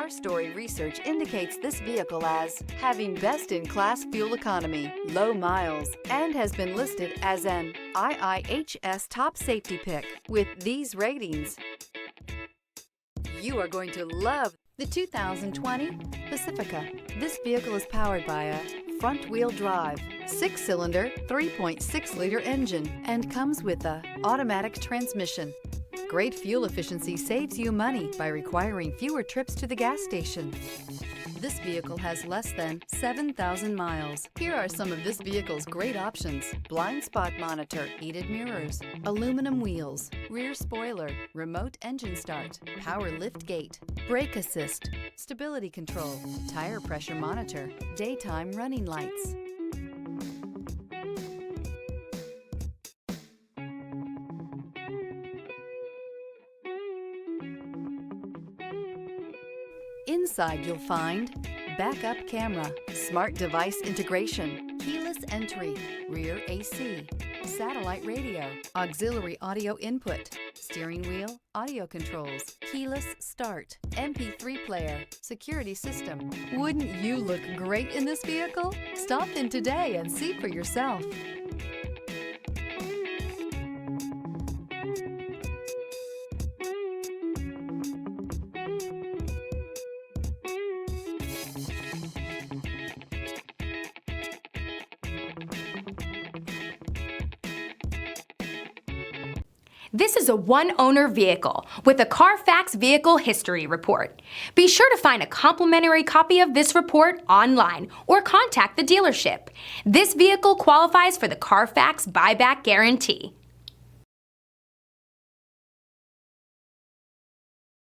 Car Story research indicates this vehicle as having best-in-class fuel economy, low miles, and has been listed as an IIHS top safety pick with these ratings. You are going to love the 2020 Pacifica. This vehicle is powered by a front-wheel drive, 6-cylinder, 3.6-liter engine, and comes with an automatic transmission. Great fuel efficiency saves you money by requiring fewer trips to the gas station. This vehicle has less than 7,000 miles. Here are some of this vehicle's great options: blind spot monitor, heated mirrors, aluminum wheels, rear spoiler, remote engine start, power lift gate, brake assist, stability control, tire pressure monitor, daytime running lights. Inside you'll find backup camera, smart device integration, keyless entry, rear AC, satellite radio, auxiliary audio input, steering wheel audio controls, keyless start, MP3 player, security system. Wouldn't you look great in this vehicle? Stop in today and see for yourself. This is a one-owner vehicle with a Carfax Vehicle History Report. Be sure to find a complimentary copy of this report online or contact the dealership. This vehicle qualifies for the Carfax Buyback Guarantee.